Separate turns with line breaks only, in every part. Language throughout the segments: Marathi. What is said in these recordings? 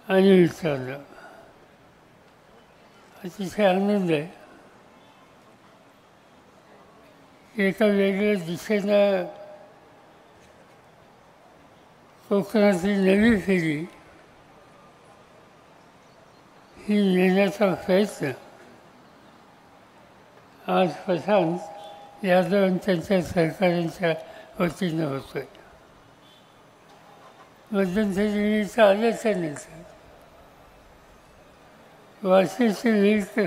आणि विचारलं. अतिशय आनंद आहे. एका वेगळ्या दिशेनं कोकणातली नवी फेरी ही नेण्याचा प्रयत्न आज प्रशांत यादव आणि त्यांच्या सहकाऱ्यांच्या वतीनं होतो आहे. मध्यंतरीचं आल्याच्या नंतर वाशीचे विरुद्ध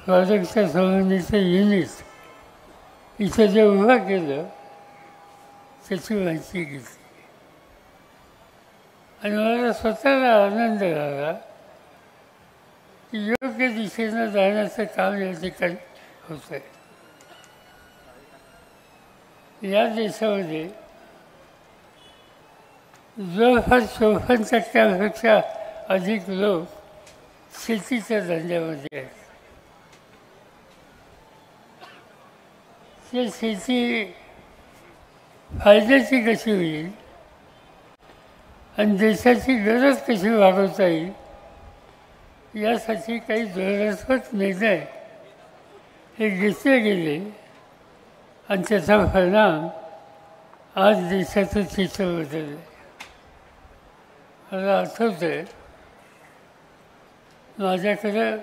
प्रॉडक्टच्या संबंधीचं युनिट इथं जे उभं केलं त्याची माहिती घेतली आणि मला स्वतःला आनंद झाला की योग्य दिशेनं जाण्याचं काम या ठिकाणी होत आहे. या देशामध्ये जवळपास 54% अधिक लोक शेतीच्या धंद्यामध्ये आहेत. ते शेती फायद्याची कशी होईल आणि देशाची गरज कशी भागवता येईल यासाठी काही धोरणात्मक निर्णय हे घेतले गेले आणि त्याचा परिणाम आज देशाचं चित्र बदललं. मला आठवतं आहे माझ्याकडं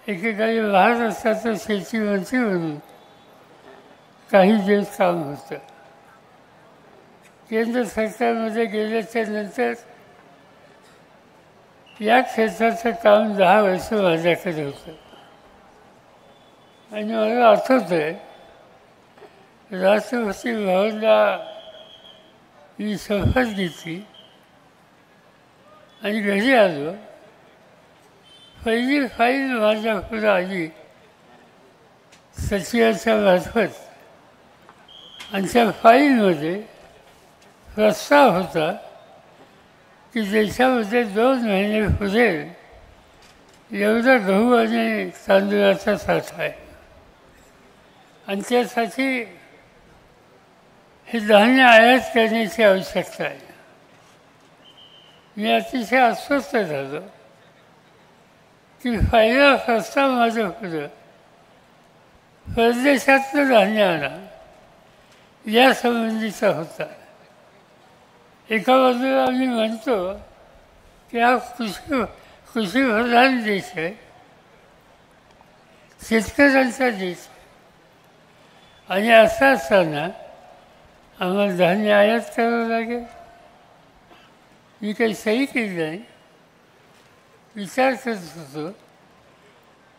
एकेकाळी महाराष्ट्राचं शेती मंत्री म्हणून काही दिवस काम होतं. केंद्र सरकारमध्ये गेल्याच्या नंतर या क्षेत्राचं काम 10 वर्ष माझ्याकडे होतं आणि मला आठवतं आहे राष्ट्रपती भवनला मी शपथ घेतली आणि घरी आलो. पहिली फाईल माझ्या पुढं आली सचिवाच्या मार्फत आणि त्या फाईलमध्ये प्रस्ताव होता की देशामध्ये 2 महिने पुरेल एवढा गहू आणि तांदूळाचा साठा आहे आणि त्यासाठी हे धान्य आयात करण्याची आवश्यकता आहे. मी अतिशय अस्वस्थ झालो की पहिला प्रस्ताव माझ्या पुढं परदेशातलं धान्य आणा यासंबंधीचा होता. एका बाजूला आम्ही म्हणतो की हा कृषीप्रधान देश आहे, शेतकऱ्यांचा देश आणि असं असताना आम्हाला धान्य आयात करावं लागेल. मी काही सही केली नाही, विचार करत होतो.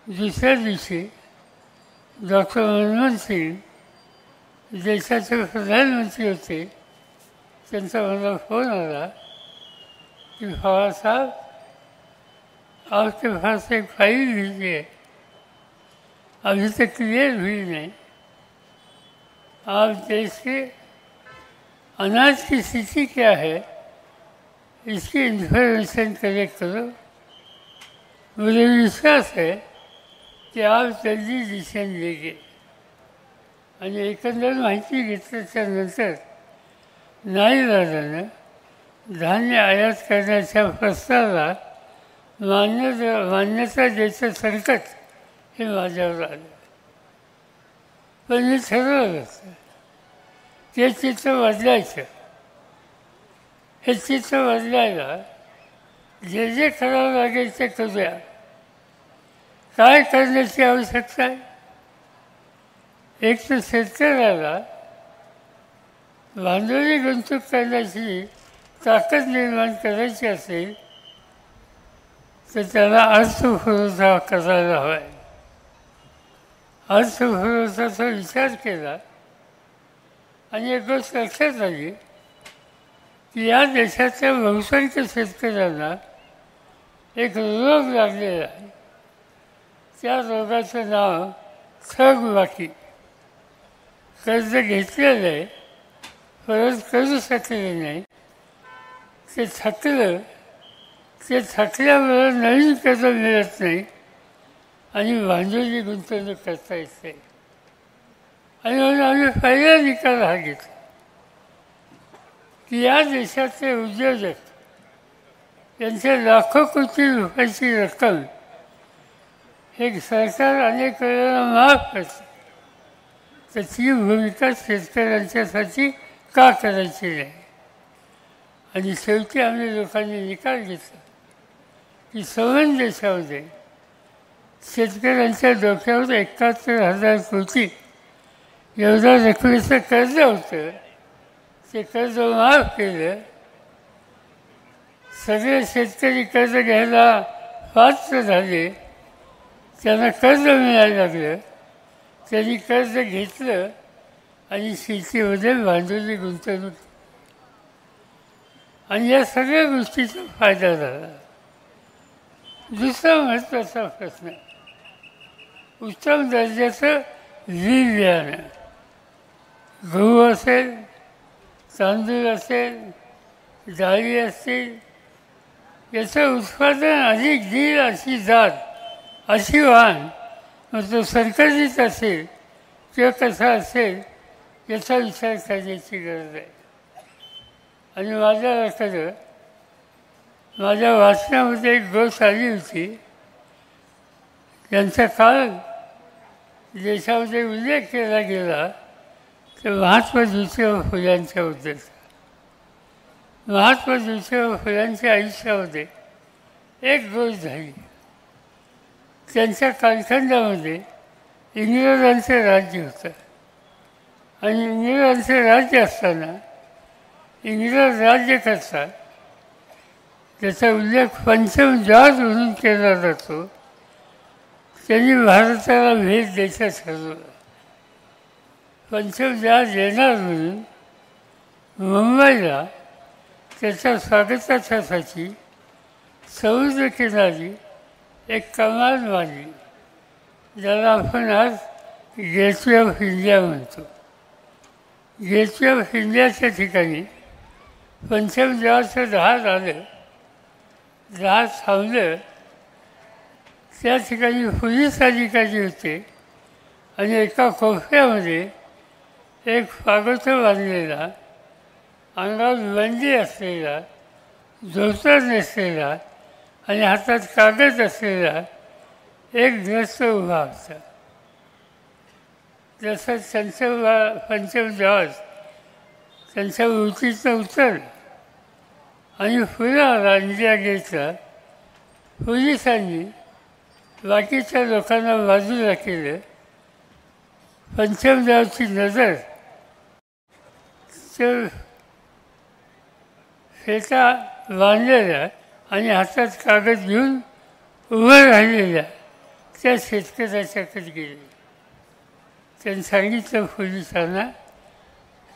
दुसऱ्या दिवशी डॉक्टर मनमोहन सिंग देशाचे प्रधानमंत्री होते, त्यांचा मला फोन आला कि फवाद साहब आपके पास एक फाइल भेजी है, अभी तक क्लियर हुई नहीं. आप देश के अनाज की स्थिति क्या है इसकी इंफॉर्मेशन कलेक्ट करो. मुझे विश्वास है की आप जल्दी डिसिजन लेंगे. आणि एकंदर माहिती घेतल्याच्यानंतर नाईलाजानं धान्य आयात करण्याच्या प्रस्तावाला मान्यता द्यायचं संकट हे माझ्यावर आलं. पण मी ठरवलं होतं ते चित्र बदलायचं. हे चित्र बदलायला जे जे करावं लागेल ते करूया. काय करण्याची आवश्यकता आहे? एक तर शेतकऱ्याला भांडवली गुंतवणूक करण्याची ताकद निर्माण करायची असेल तर त्याला अर्थपुरवठा करायला हवा आहे. अर्थपुरवठ्याचा विचार केला आणि एक गोष्ट लक्षात आली की या देशाच्या बहुसंख्य शेतकऱ्यांना एक रोग लागलेला आहे. त्या रोगाचं नाव थकबाकी. कर्ज घेतलेलं आहे, परत करू शकले नाही, ते थकलं. ते थकल्यामुळे नवीन कर्ज मिळत नाही आणि भांडवली गुंतवणूक करता येत नाही. आणि म्हणून आम्ही पहिला निकाल हा घेतला की या देशाचे उद्योजक यांच्या लाखो कोटी रुपयाची रक्कम हे सरकार अनेक वेळेला माफ करतं. त्याची भूमिका शेतकऱ्यांच्यासाठी का करायची नाही? आणि शेवटी आम्ही लोकांनी निकाल घेतला की संबंध देशामध्ये शेतकऱ्यांच्या डोक्यावर 71,000 कोटी एवढं रकमेचं कर्ज होतं. ते कर्ज माफ केलं. सगळे शेतकरी कर्ज घ्यायला पात्र झाले. त्यांना कर्ज मिळायला लागलं. त्यांनी कर्ज घेतलं आणि शेतीमध्ये भांडवली गुंतवणूक. आणि या सगळ्या गोष्टीचा फायदा झाला. दुसरा महत्त्वाचा प्रश्न, उत्तम दर्जाचं बी बियाणं, गहू असेल, तांदूळ असेल, डाळी असतील, याचं उत्पादन अधिक देईल अशी जात, अशी वाण, मग तो सरकारीच असेल किंवा कसा असेल याचा विचार करण्याची गरज आहे. आणि माझ्या लक्षात माझ्या वाचनामध्ये एक गोष्ट आली होती. त्यांचा काळ देशामध्ये उल्लेख केला गेला तर महात्मा ज्योतिबा फुल्यांच्याबद्दल. महात्मा ज्योतिबा फुल्यांच्या आयुष्यामध्ये एक गोष्ट झाली. त्यांच्या कालखंडामध्ये इंग्रजांचं राज्य होतं आणि इंग्रजांचं राज्य असताना इंग्रज राज्य करतात त्याचा उल्लेख पंचम जॉर्ज म्हणून केला जातो. त्यांनी भारताला भेट द्यायचं ठरवलं. पंचम जॉर्ज येणार म्हणून मुंबईला त्याच्या स्वागतासाठी समुद्रकिनारी एक कमान बांधली, ज्याला आपण आज गेटवे ऑफ इंडिया म्हणतो. गेटवे ऑफ इंडियाच्या ठिकाणी पंचम जॉर्जचं जहाज आलं. जहाज थांबलं. त्या ठिकाणी पोलीस अधिकारी होते आणि एका कोपऱ्यामध्ये एक पागोटं बांधलेला, अंगावर बंदी असलेला, धोतर नसलेला आणि हातात कागद असलेला एक ग्रस्त उभा होता. जसं त्यांचं पंचम जॉर्ज त्यांच्या उंचीचं उतरलं आणि पुढे आला इंडिया गेटला. पोलिसांनी बाकीच्या लोकांना बाजूला केलं. पंचम जॉर्जची नजर तर फेटा बांधलेल्या आणि हातात कागद घेऊन उभं राहिलेल्या त्या शेतकऱ्याच्याकडे गेले. त्यांनी सांगितलं पोलिसांना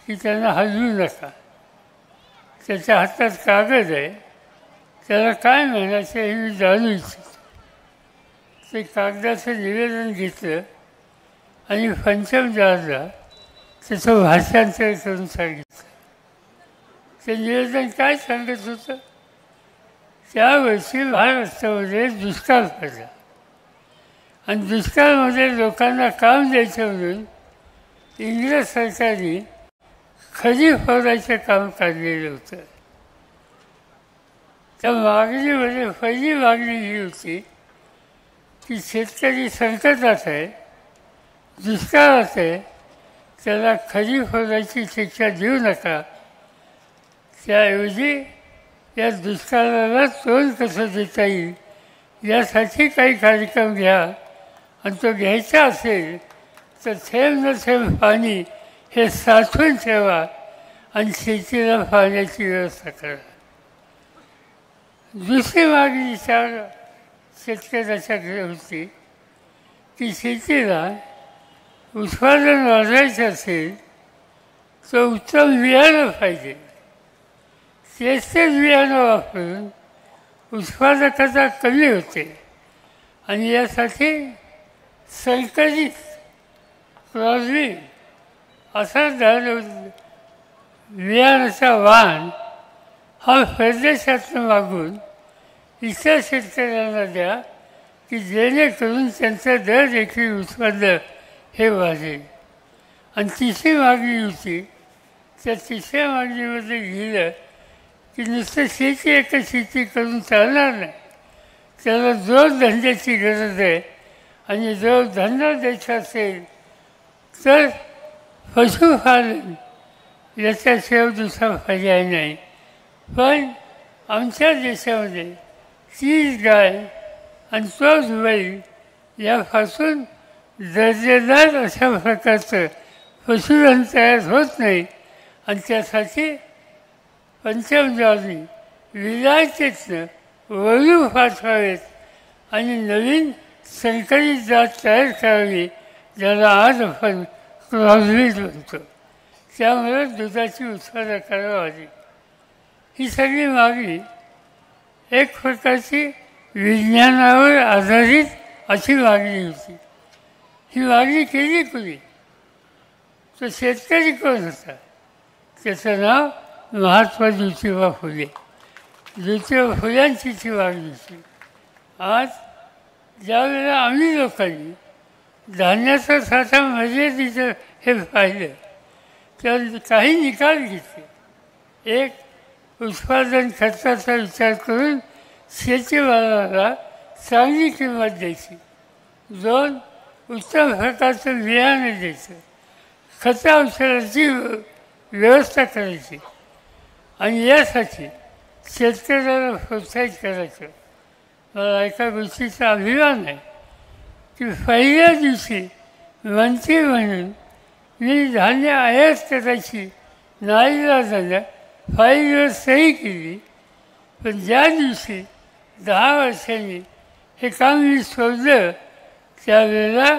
की त्यांना हलवू नका. त्याच्या हातात कागद आहे, त्याला काय म्हणायचं हे मी जाणू इच्छितो. ते कागदाचं निवेदन घेतलं आणि पंचम जॉर्जला त्याचं भाषांतर करून सांगितलं. ते निवेदन काय सांगत होतं? त्यावर्षी महाराष्ट्रामध्ये दुष्काळ पडला आणि दुष्काळामध्ये लोकांना काम द्यायचं म्हणून इंग्रज सरकारने खरीप फोडायचं काम काढलेलं होतं. त्या मागणीमध्ये पहिली मागणी ही होती की शेतकरी संकटात आहे, दुष्काळात आहे, त्याला खरीप फोडायची शिक्षा देऊ नका. त्याऐवजी या दुष्काळाला तोंड कसं देता येईल यासाठी काही कार्यक्रम घ्या आणि तो घ्यायचा असेल तर थेंब न थेंब पाणी हे साठवून ठेवा आणि शेतीला पाण्याची व्यवस्था करा. दुसरी मागणी त्या शेतकऱ्याच्याकडे होती की शेतीला उत्पादन वाढवायचं असेल तर उत्तम बियाणं पाहिजे. तेच बियाणं वापरून उत्पादकता कमी होते आणि यासाठी संकरित क्रॉसब्रीड असा बियाणाचा वाण हा परदेशातून मागून इतर शेतकऱ्यांना द्या की जेणेकरून त्यांचं दर देखील उत्पन्न हे वाढेल. आणि तिसरी मागणी होती. त्या तिसऱ्या मागणीमध्ये लिहिलं की नुसतं शेती एकच शेती करून चालणार नाही. त्याला जोडधंद्याची गरज आहे आणि जोडधंदा द्यायचा असेल तर पशुपालन याच्याशिवाय दुसरा पर्याय नाही. पण आमच्या देशामध्ये तीच गाय आणि तोच बैल यापासून दर्जेदार अशा प्रकारचं पशुधन तयार होत नाही आणि त्यासाठी पंचमजावनी विलायतेतनं वळू पाठवावेत आणि नवीन संकरित जात तयार करावी, ज्याला आज आपण क्रॉसब्रीड म्हणतो. त्यामुळे दुधाची उत्पादकाला वाढली. ही सगळी मागणी एक प्रकारची विज्ञानावर आधारित अशी मागणी होती. ही मागणी केली कोणी? तो शेतकरी कोण होता? त्याचं नाव महात्मा ज्योतिबा फुले. ज्योतिबा फुल्यांची ती मागणी होती. आज ज्यावेळेला आम्ही लोकांनी धान्याचा साठा मर्यादित हे पाहिलं तर काही निकाल घेतले. एक, उत्पादन खर्चाचा विचार करून शेतीमालाला चांगली किंमत द्यायची. दोन, उत्तम प्रकारचं बियाणं द्यायचं, खतं औषधाची व्यवस्था करायची आणि यासाठी शेतकऱ्याला प्रोत्साहित करायचं. मला एका गोष्टीचा अभिमान आहे की पहिल्या दिवशी मंत्री म्हणून मी धान्य आयात करायची नाईलाजानं फाईलवर सही केली. पण ज्या दिवशी 10 वर्षांनी हे काम मी सोडलं त्यावेळेला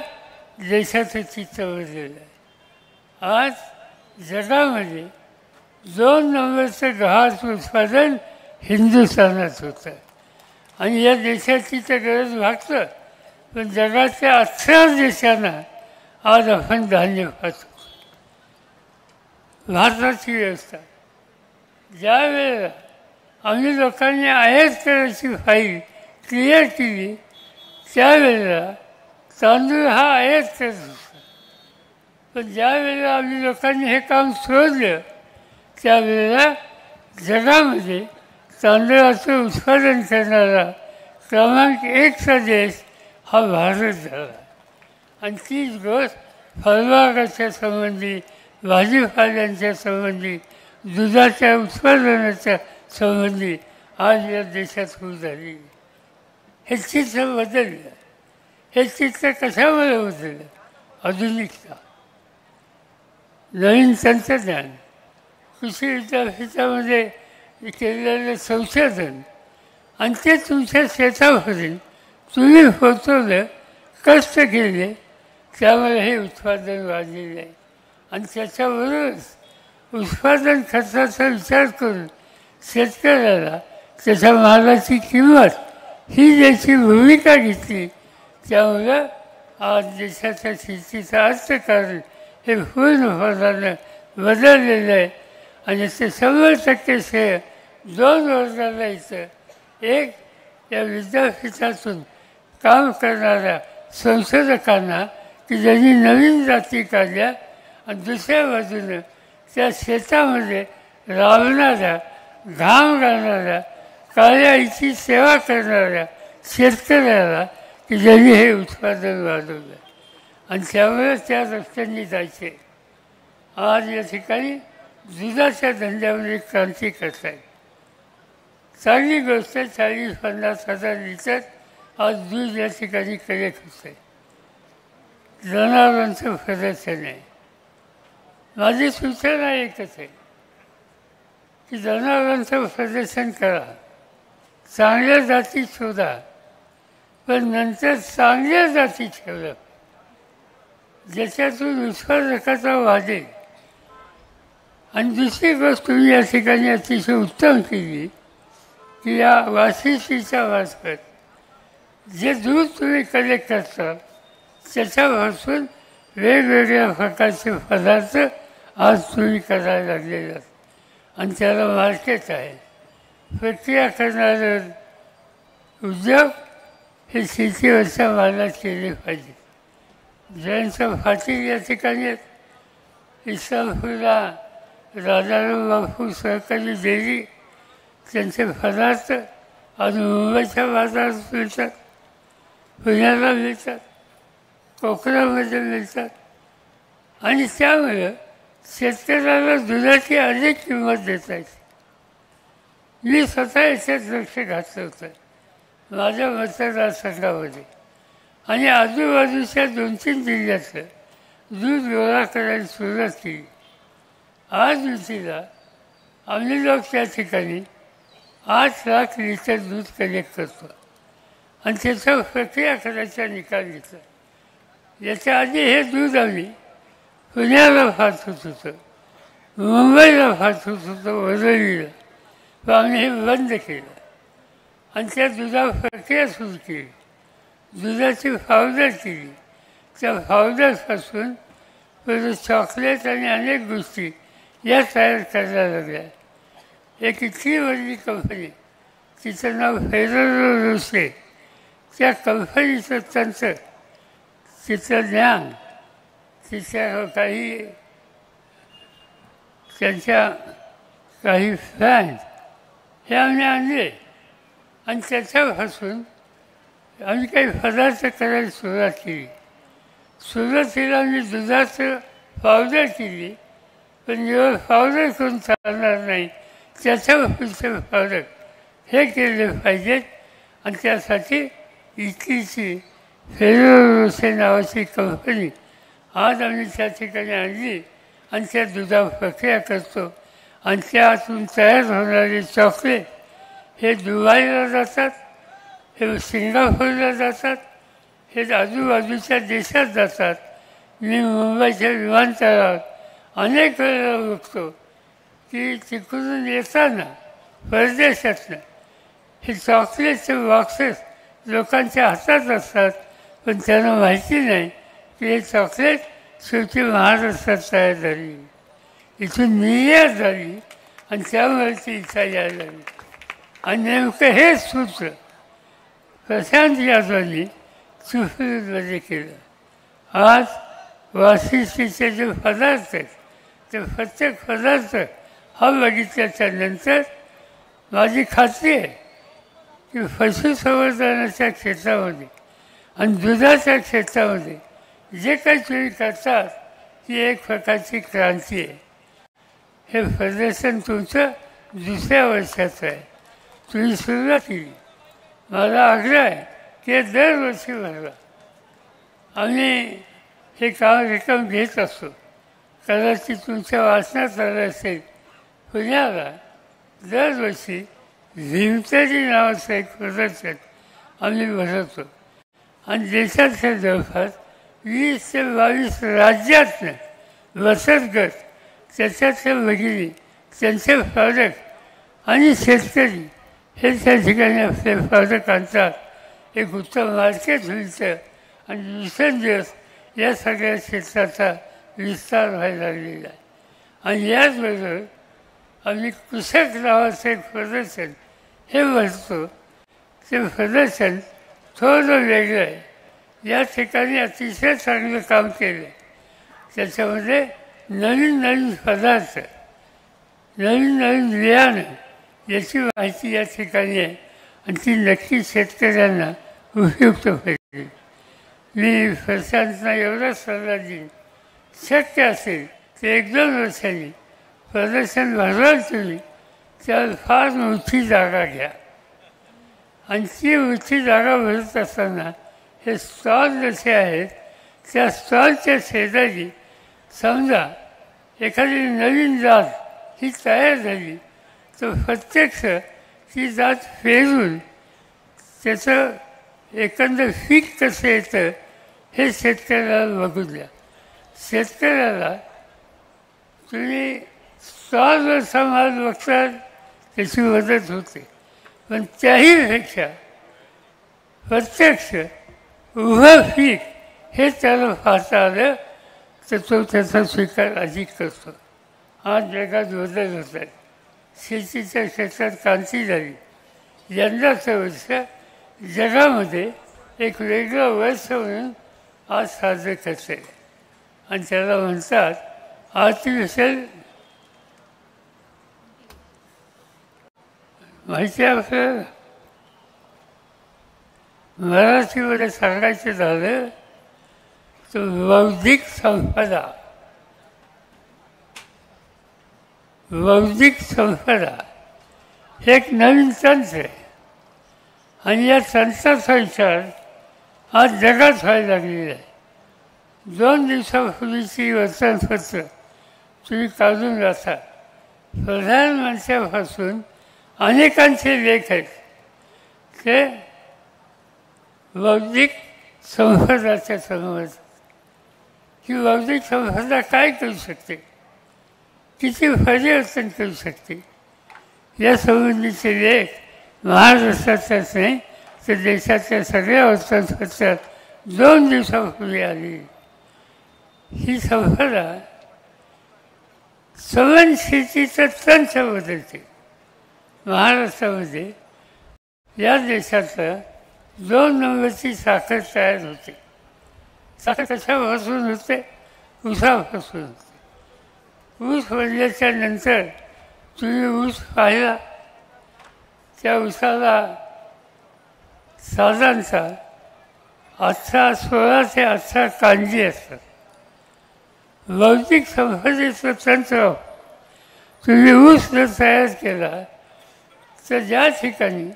देशाचं चित्र बदललं आहे. आज जगामध्ये 2 नंबरचं गव्हाचं उत्पादन हिंदुस्थानात होतं आणि या देशाची तर गरज भागतं. पण जगाच्या 18 देशांना आज आपण धान्य पाहतो. भारताची व्यवस्था ज्या वेळेला आम्ही लोकांनी आयात करायची फाईल क्लिअर केली त्यावेळेला तांदूळ हा आयात करत होता. पण ज्या वेळेला आम्ही लोकांनी हे काम सोडलं त्यावेळेला जगामध्ये तांदळाचं उत्पादन करणारा क्रमांक 1चा देश हा भारत झाला. आणि तीच गोष्ट फळबागाच्या संबंधी, भाजीपाल्यांच्या संबंधी, दुधाच्या उत्पादनाच्या संबंधी आज या देशात होत झाली. हे चित्र बदललं. हे चित्र कशामुळे बदललं? आधुनिकता, नवीन तंत्रज्ञान, कृषी विद्यापीठामध्ये केलेलं संशोधन आणि ते तुमच्या शेतापर्यंत तुम्ही पोचवलं, कष्ट केले, त्यामुळे हे उत्पादन वाढलेलं आहे. आणि त्याच्याबरोबरच उत्पादन खर्चाचा विचार करून शेतकऱ्याला त्याच्या मालाची किंमत ही ज्याची भूमिका घेतली त्यामुळं आज देशाच्या शेतीचं अर्थकारण हे पूर्णपणानं बदललेलं आहे. आणि ते 100% श्रेय 2 वर्गाला येतं. एक, या विद्यापीठातून काम करणाऱ्या संशोधकांना की ज्यांनी नवीन जाती काढल्या, आणि दुसऱ्या बाजूनं त्या शेतामध्ये राबणाऱ्या, घाम घालणाऱ्या, काळ्या आईची सेवा करणाऱ्या शेतकऱ्याला की ज्यांनी हे उत्पादन वाढवलं. आणि त्यामुळे त्या रस्त्यांनी जायचे. आज या ठिकाणी दुधाच्या धंद्यामध्ये क्रांती करत आहेत. चांगली गोष्ट, 40-50 हजार लिटर आज दूध या ठिकाणी कलेक्ट होत आहे. जनावरांचं प्रदर्शन आहे. माझी सूचना एकच आहे की जनावरांचं प्रदर्शन करा, चांगल्या जाती शोधा, पण नंतर चांगल्या जाती ठेवल्या ज्याच्यातून उत्पादकता वाढेल. आणि दुसरी गोष्ट तुम्ही या ठिकाणी अतिशय उत्तम केली की या वाशिष्ठीच्या मार्फत जे दूध तुम्ही कलेक्ट करता त्याच्यापासून वेगवेगळ्या प्रकारचे पदार्थ आज तुम्ही करायला लागलेले आहेत. आणि त्याला मार्केट आहे. प्रक्रिया करणारे उद्योग हे शेतीवरच्या मालात केले पाहिजे. जयंत पाटील या ठिकाणी आहेत. इस्लामपूरला राजाराम बापू सहकारी डेअरी त्यांचे पदार्थ आज मुंबईच्या बाजारात मिळतात, पुण्याला मिळतात, कोकणामध्ये मिळतात आणि त्यामुळे शेतकऱ्याला दुधाची अधिक किंमत देता येते. मी स्वतः याच्यात लक्ष घातलं होतं माझ्या मतदारसंघामध्ये आणि आजूबाजूच्या 2-3 जिल्ह्यातलं दूध गोळा करायला सुरुवात केली. आज युतीला आम्ही लोक त्या ठिकाणी 8 लाख लिटर दूध कलेक्ट करतो आणि त्याचा प्रक्रिया करायचा निकाल घेतला. याच्या आधी हे दूध आम्ही पुण्याला पाठवत होतं, मुंबईला पाठवत होतं, वरळीला, पण आम्ही हे बंद केलं आणि त्या दुधावर प्रक्रिया सुरू केली. दुधाची पावडर केली. त्या पावडरपासून परत चॉकलेट आणि अनेक गोष्टी या तयार करायला लागल्या. एक इतकी वरली कंपनी, तिचं नाव फेररो रोशे, त्या कंपनीचं तंत्र, तिचं ज्ञान, तिच्या त्यांच्या काही फॅन हे आम्ही आणले आणि त्याच्यापासून आम्ही काही पदार्थ करायला सुरुवात केली. सुरुवातीला आम्ही दुधाचं पावडर केली, पण जेव्हा पावडर करून चालणार नाही, त्याच्यावरचं पावडर हे केले पाहिजेत आणि त्यासाठी इटलीची फेररो रोशे नावाची कंपनी आज आम्ही त्या ठिकाणी आणली आणि त्या दुधावर प्रक्रिया करतो आणि त्यातून तयार होणारे चॉकलेट हे दुबईला जातात, हे सिंगापूरला जातात, हे आजूबाजूच्या देशात जातात. मी मुंबईच्या विमानतळावर अनेक वेळेला बघतो की तिकडून येताना परदेशातनं हे चॉकलेटचे बॉक्सेस लोकांच्या हातात असतात, पण त्यांना माहिती नाही की हे चॉकलेट शेवटी महाराष्ट्रात तयार झाली, इथून निर्यात झाली आणि त्यामुळे ती इथं यायला लागली. आणि नेमकं हेच सूत्र प्रशांत यादवांनी सुफरीमध्ये केलं. आज वाशिष्ठीचे जे पदार्थ आहेत ते प्रत्येक पदार्थ हा बघितल्याच्या नंतर माझी खात्री आहे की पशुसंवर्धनाच्या क्षेत्रामध्ये आणि दुधाच्या क्षेत्रामध्ये जे काही तुम्ही करतात ती एक प्रकारची क्रांती आहे. हे प्रदर्शन तुमचं 2ऱ्या वर्षाचं आहे, तुम्ही सुरुवात केली. माझा आग्रह आहे की हे दरवर्षी भरवा. आम्ही हे कार्यक्रम घेत असतो. कदाचित तुमच्या वाचनात आलं असेल, पुण्याला दरवर्षी झिंतरी नावाचं एक प्रदर्शन आम्ही भरवतो आणि देशातल्या जवळपास 20 ते 22 राज्यातनं बचत गट, त्याच्यातल्या भगिनी, त्यांचे प्रॉडक्ट आणि शेतकरी हे त्या ठिकाणी आपले प्रॉडक्ट आणतात. एक उत्तम मार्केट मिळतं आणि दिवसेंदिवस या सगळ्या क्षेत्राचा विस्तार व्हायला लागलेला आहे. आणि याचबरोबर आम्ही कृषक नावाचं एक प्रदर्शन हे भरतो. ते प्रदर्शन थोडं वेगळं आहे. या ठिकाणी अतिशय चांगलं काम केलं. त्याच्यामध्ये नवीन नवीन पदार्थ, नवीन नवीन बियाणं याची माहिती या ठिकाणी आहे आणि ती नक्की शेतकऱ्यांना उपयुक्त पाहिजे. मी प्रशांतना एवढाच सल्ला देईन, शक्य असेल तर 1-2 वर्षांनी प्रदर्शन भरवाल तुम्ही, त्यावर फार मोठी जागा घ्या आणि ती मोठी जागा भरत असताना हे स्टॉल जसे आहेत त्या स्टॉलच्या शेजारी समजा एखादी नवीन जात ही तयार झाली तर प्रत्यक्ष ती जात पेरून त्याचं एकंदर पीक कसं येतं हे शेतकऱ्याला बघू द्या. शेतकऱ्याला तुम्ही स्टॉलवर समाज बघतात त्याची मदत होते, पण त्याहीपेक्षा प्रत्यक्ष उभं पीक हे त्याला पाहता आलं तर तो त्याचा स्वीकार अधिक करतो. आज जगात बदल होत आहेत. शेतीच्या क्षेत्रात क्रांती झाली. यंदाचं वर्ष जगामध्ये एक वेगळं वर्ष म्हणून आज साजरं करते आणि त्याला म्हणतात आर्टिफिशियल माहिती आहे आपल्याला. मराठीमध्ये सांगायचं झालं तर बौद्धिक संपदा, बौद्धिक संपदा हे एक नवीन तंत्र आहे आणि या तंत्राचा विचार आज जगात व्हायला लागलेला आहे. 2 दिवसापूर्वीची वर्तमानपत्र तुम्ही काढून वाचा. प्रधानमंत्र्यापासून अनेकांचे लेख आहेत ते बौद्धिक संपदाच्या संबंधात की बौद्धिक संपदा काय करू शकते, किती परिवर्तन करू शकते या संबंधीचे लेख महाराष्ट्रातच नाही तर देशातल्या सगळ्या वर्तमानपत्रात 2 दिवसापूर्वी आली. ही संपदा सहनशीलतेचं तंत्र बदलते. महाराष्ट्रामध्ये या देशातलं 2 नंबरची साखर तयार होते. साखर कशापासून होते? ऊसापासून होते. ऊस वळल्याच्या नंतर तुम्ही ऊस पाहिला, त्या ऊसाला साधारणतः 16 ते 18 कांजी असतात. बौद्धिक संपदेचं तंत्र तुम्ही ऊस जर तयार केला तर ज्या ठिकाणी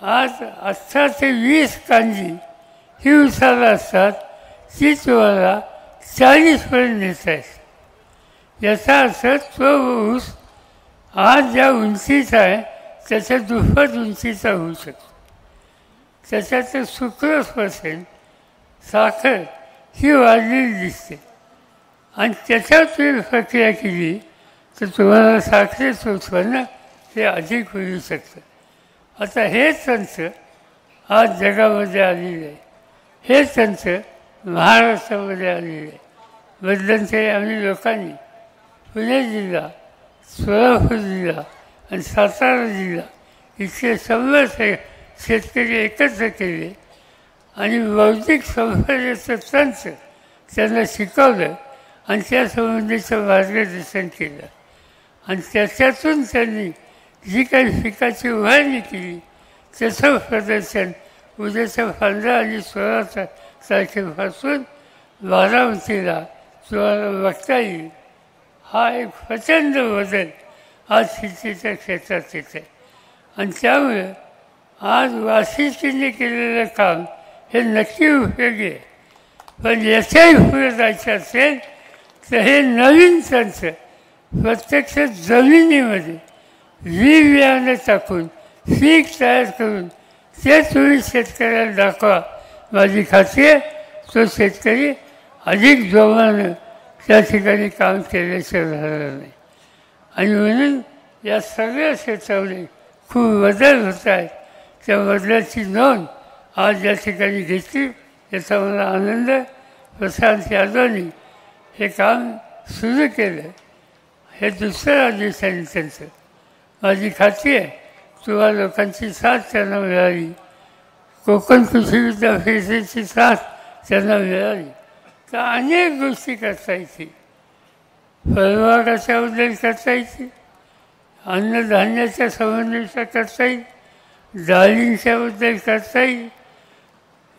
आज 18 ते 20 कांजी ही ऊसाला असतात ती तुम्हाला 40पर्यंत नेता येते. याचा अर्थ तो ऊस आज ज्या उंचीचा आहे त्याच्या दुप्पट उंचीचा होऊ शकतो. त्याच्यात सुक्रोज% साखर ही वाढलेली दिसते आणि त्याच्यावर तुम्ही प्रक्रिया केली तर तुम्हाला साखरेचं उत्पन्न हे अधिक होऊ शकतं. आता हे तंत्र आज जगामध्ये आलेलं आहे. हे तंत्र महाराष्ट्रामध्ये आलेलं आहे. मध्यंतरी आम्ही लोकांनी पुणे जिल्हा, सोलापूर जिल्हा आणि सातारा जिल्हा इथले 100 शेतकरी एकत्र केले आणि बौद्धिक संपदेचं तंत्र त्यांना शिकवलं आणि त्यासंबंधीचं मार्गदर्शन केलं आणि त्याच्यातून त्यांनी जी काही पिकाची उभारणी केली त्याचं प्रदर्शन उद्याच्या 15 आणि 16 तारखेपासून बारामतीला तुम्हाला बघता येईल. हा एक प्रचंड बदल आज शेतीच्या क्षेत्रात येत आहे आणि त्यामुळे आज वाशिष्ठीने केलेलं काम हे नक्की उपयोगी आहे. पण याच्याही पुढे जायचं असेल तर हे नवीन तंत्र प्रत्यक्ष जमिनीमध्ये बियाणं टाकून पीक तयार करून ते तुम्ही शेतकऱ्याला दाखवा. माझी खात्री आहे तो शेतकरी अधिक जोमानं त्या ठिकाणी काम केल्याचं झालं नाही आणि म्हणून या सगळ्या क्षेत्रामध्ये खूप बदल होत आहेत. त्या बदलाची नोंद आज या ठिकाणी घेतली याचा मला आनंद. प्रशांत यादवनी हे काम सुरू केलं. हे दुसऱ्या दिवसांनी त्यांचं माझी खात्री आहे तुम्हा लोकांची साथ त्यांना मिळाली. कोकण कृषी विद्यापीठाची साथ त्यांना मिळाली तर अनेक गोष्टी करता येतील. फळबागाच्याबद्दल करता येतील, अन्नधान्याच्या संबंधीचा करता येईल, डाळींच्याबद्दल करता येईल,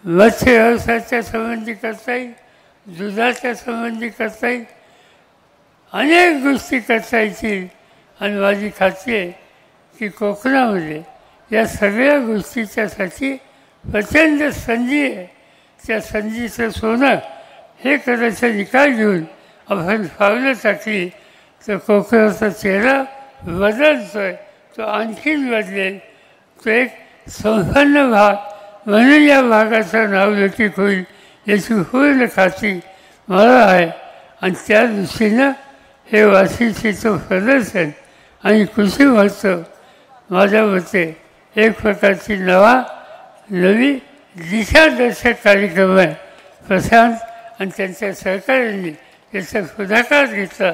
मत्स्य व्यवसायाच्या संबंधी करता येईल, दुधाच्या संबंधी करता येईल, अनेक गोष्टी करता येतील. आणि माझी खात्री आहे की कोकणामध्ये या सगळ्या गोष्टीच्यासाठी प्रचंड संधी आहे. त्या संधीचं सोनं हे करायचा निकाल घेऊन आपण पावलं टाकली तर कोकणाचा चेहरा बदलतो आहे. तो आणखीन बदलेल. तो एक संपन्न भाग म्हणून या भागाचं नाव लौकिक होईल याची पूर्ण खात्री मला आहे. आणि त्या दृष्टीनं हे वाशिष्ठीचं प्रदर्शन आणि कृषी महोत्सव माझ्या मते एक प्रकारची नवी दिशादर्शक कार्यक्रम आहे. प्रशांत आणि त्यांच्या सहकार्यांनी त्याचा पुढाकार घेतला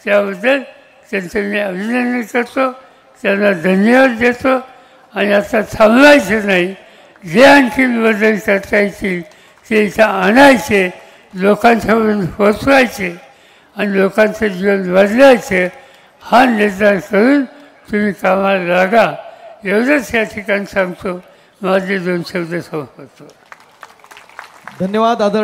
त्याबद्दल त्यांचं मी अभिनंदन करतो. त्यांना धन्यवाद देतो. आणि आता थांबवायचं नाही. जे आणखी बदल करता येतील ते इथं आणायचे, लोकांच्यापर्यंत पोचवायचे आणि लोकांचं जीवन बदलायचं हा निर्धार करून तुम्ही कामाला लागा. एवढंच या ठिकाणी सांगतो. माझे 2 शब्द संपवतो.
धन्यवाद आदरणीय